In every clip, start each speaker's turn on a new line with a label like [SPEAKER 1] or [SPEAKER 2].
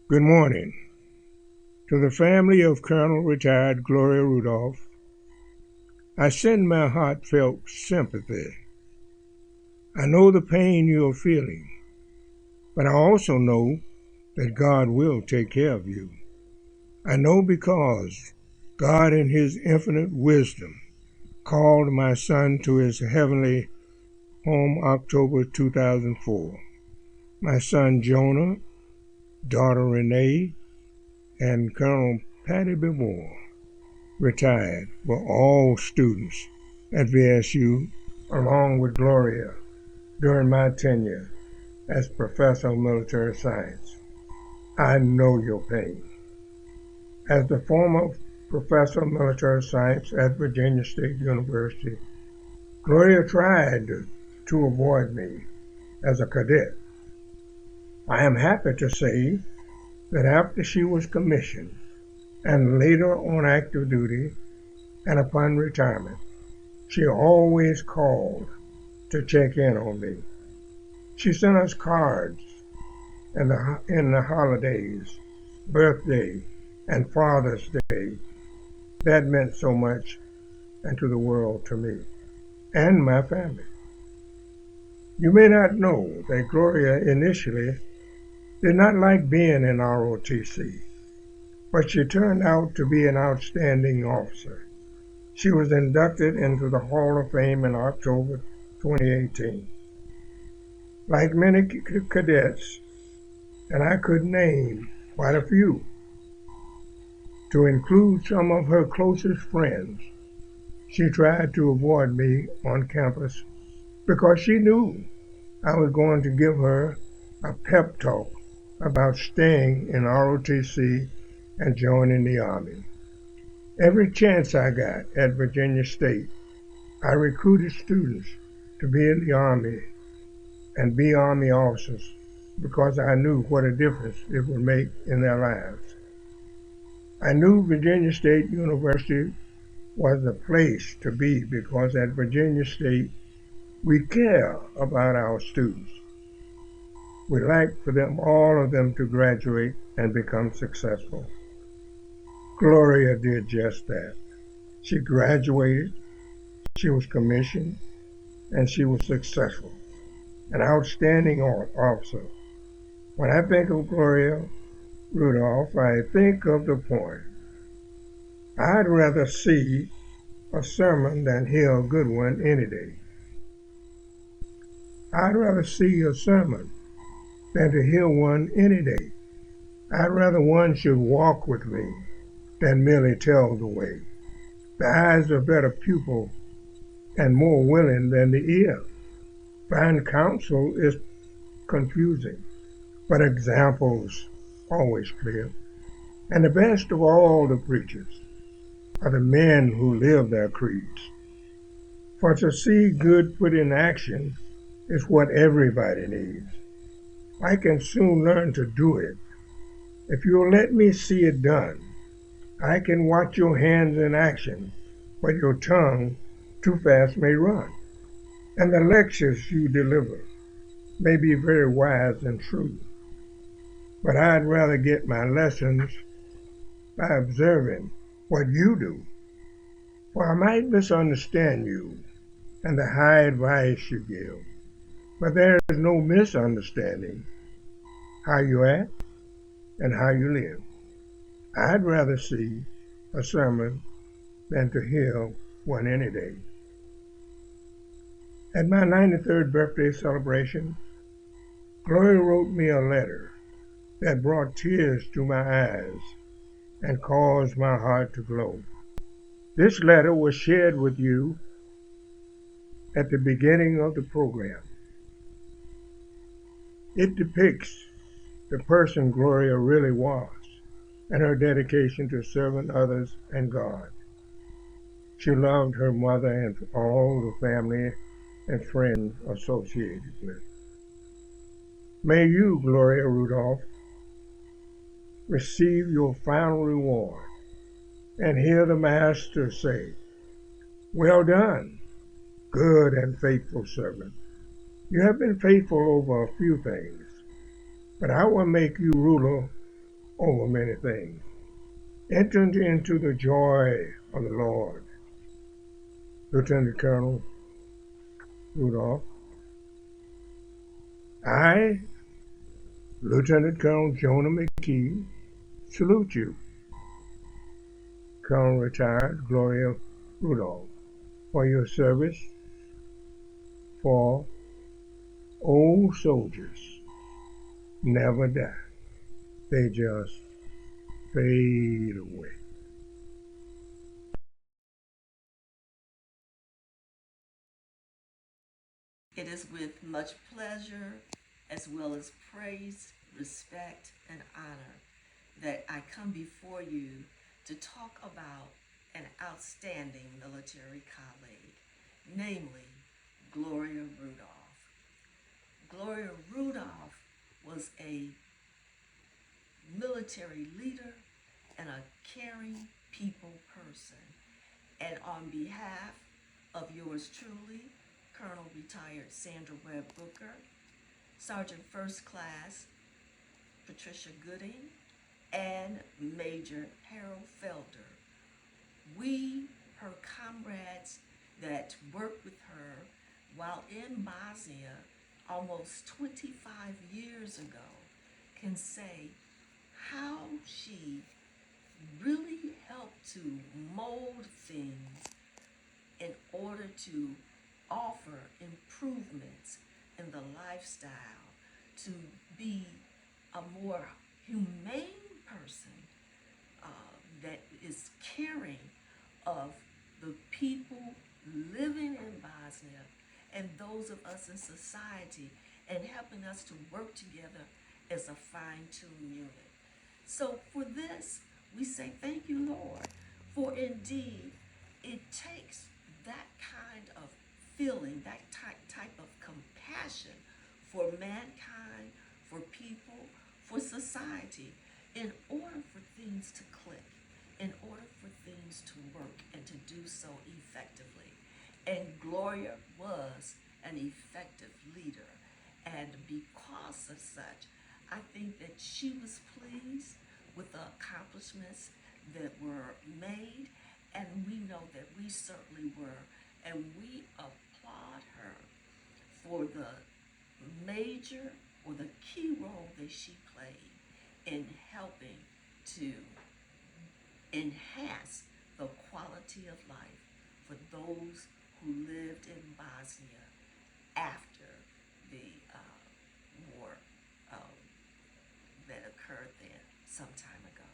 [SPEAKER 1] Good morning. To the family of Colonel Retired Gloria Rudolph, I send my heartfelt sympathy. I know the pain you are feeling, but I also know that God will take care of you. I know because God in his infinite wisdom called my son to his heavenly home October 2004. My son Jonah, daughter Renee, and Colonel Patty Bevore retired were all students at VSU along with Gloria during my tenure as professor of military science. I know your pain. As the former professor of military science at Virginia State University, Gloria tried to avoid me as a cadet. I am happy to say that after she was commissioned and later on active duty and upon retirement, she always called to check in on me. She sent us cards in the holidays, birthday, and Father's Day. That meant so much and to the world to me and my family. You may not know that Gloria initially did not like being in ROTC, but she turned out to be an outstanding officer. She was inducted into the Hall of Fame in October 2018. Like many cadets, and I could name quite a few, to include some of her closest friends, she tried to avoid me on campus because she knew I was going to give her a pep talk about staying in ROTC and joining the Army. Every chance I got at Virginia State, I recruited students to be in the Army and be Army officers because I knew what a difference it would make in their lives. I knew Virginia State University was the place to be because at Virginia State we care about our students. We like for all of them to graduate and become successful. Gloria did just that. She graduated, she was commissioned, and she was successful. An outstanding officer. When I think of Gloria Rudolph, I think of the point. I'd rather see a sermon than hear a good one any day. I'd rather see a sermon than to hear one any day. I'd rather one should walk with me than merely tell the way. The eye's a better pupil and more willing than the ear. Fine counsel is confusing, but examples always clear. And the best of all the preachers are the men who live their creeds. For to see good put in action is what everybody needs. I can soon learn to do it. If you'll let me see it done, I can watch your hands in action, but your tongue too fast may run. And the lectures you deliver may be very wise and true, but I'd rather get my lessons by observing what you do. For I might misunderstand you and the high advice you give, but there is no misunderstanding how you act and how you live. I'd rather see a sermon than to hear one any day. At my 93rd birthday celebration, Gloria wrote me a letter that brought tears to my eyes and caused my heart to glow. This letter was shared with you at the beginning of the program. It depicts the person Gloria really was and her dedication to serving others and God. She loved her mother and all the family and friends associated with. May you, Gloria Rudolph, receive your final reward and hear the Master say, "Well done, good and faithful servant. You have been faithful over a few things, but I will make you ruler over many things. Entered into the joy of the Lord. Lieutenant Colonel Rudolph, I, Lieutenant Colonel Jonah McKee, salute you, Colonel Retired Gloria Rudolph, for your service for old soldiers never die. They just fade away.
[SPEAKER 2] It is with much pleasure, as well as praise, respect, and honor, that I come before you to talk about an outstanding military colleague, namely Gloria Rudolph. Gloria Rudolph was a military leader and a caring people person. And on behalf of yours truly, Colonel Retired Sandra Webb Booker, Sergeant First Class Patricia Gooding, and Major Harold Felder, we, her comrades that worked with her while in Bosnia almost 25 years ago, can say how she really helped to mold things in order to offer improvements in the lifestyle, to be a more humane person uh, that is caring of the people living in Bosnia and those of us in society, and helping us to work together as a fine-tuned unit. So for this, we say thank you, Lord, for indeed it takes that kind of feeling, that type of compassion for mankind, for people, for society, in order for things to click, in order for things to work and to do so effectively. And Gloria was an effective leader. And because of such, I think that she was pleased with the accomplishments that were made, and we know that we certainly were, and we applaud her for the major or the key role that she played in helping to enhance the quality of life for those who lived in Bosnia after the war uh, that occurred there some time ago.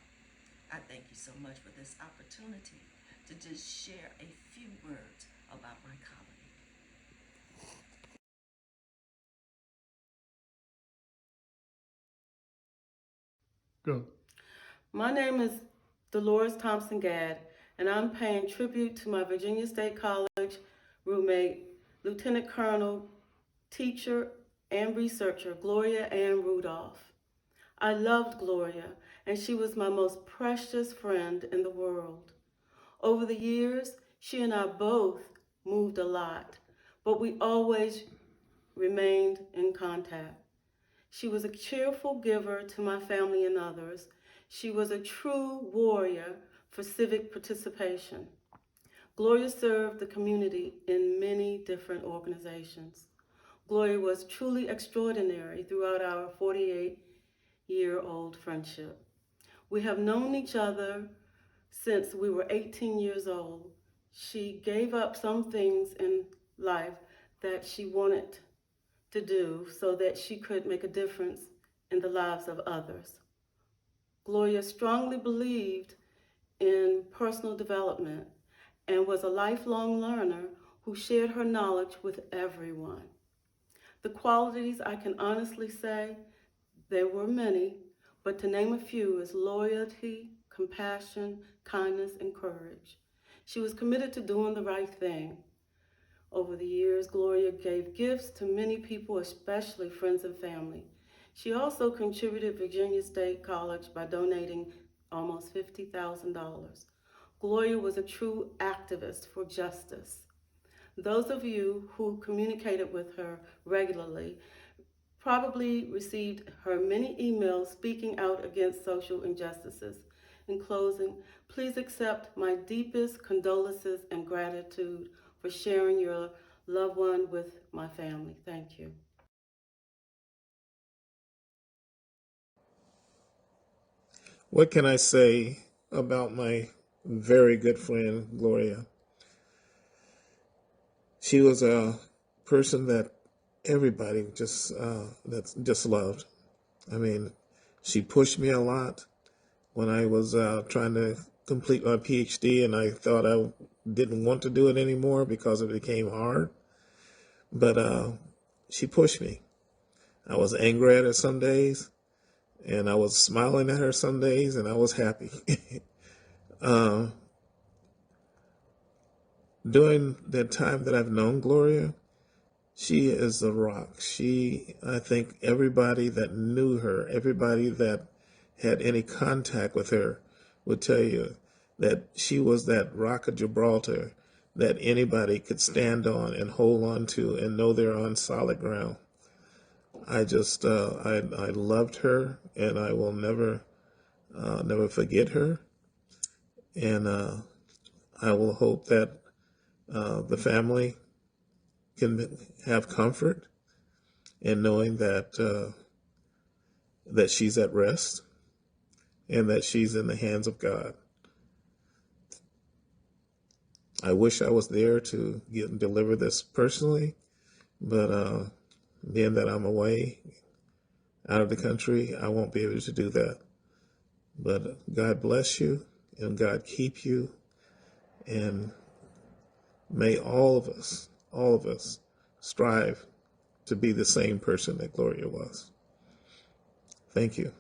[SPEAKER 2] I thank you so much for this opportunity to just share a few words about my colleague.
[SPEAKER 3] Go. My name is Dolores Thompson Gadd, and I'm paying tribute to my Virginia State College roommate, Lieutenant Colonel, teacher, and researcher, Gloria Ann Rudolph. I loved Gloria, and she was my most precious friend in the world. Over the years, she and I both moved a lot, but we always remained in contact. She was a cheerful giver to my family and others. She was a true warrior for civic participation. Gloria served the community in many different organizations. Gloria was truly extraordinary throughout our 48-year-old friendship. We have known each other since we were 18 years old. She gave up some things in life that she wanted to do so that she could make a difference in the lives of others. Gloria strongly believed in personal development and was a lifelong learner who shared her knowledge with everyone. The qualities I can honestly say, there were many, but to name a few is loyalty, compassion, kindness, and courage. She was committed to doing the right thing. Over the years, Gloria gave gifts to many people, especially friends and family. She also contributed Virginia State College by donating almost $50,000. Gloria was a true activist for justice. Those of you who communicated with her regularly probably received her many emails speaking out against social injustices. In closing, please accept my deepest condolences and gratitude for sharing your loved one with my family. Thank you.
[SPEAKER 4] What can I say about my very good friend, Gloria? She was a person that everybody just loved. I mean, she pushed me a lot when I was trying to complete my PhD, and I thought I didn't want to do it anymore because it became hard. But she pushed me. I was angry at her some days, and I was smiling at her some days, and I was happy. uh, During the time that I've known Gloria, she is a rock. I think everybody that knew her, everybody that had any contact with her would tell you that she was that rock of Gibraltar that anybody could stand on and hold on to and know they're on solid ground. I loved her, and I will never forget her. And I will hope that the family can have comfort in knowing that she's at rest and that she's in the hands of God. I wish I was there to deliver this personally, but being that I'm away out of the country, I won't be able to do that. But God bless you, and God keep you, and may all of us strive to be the same person that Gloria was. Thank you.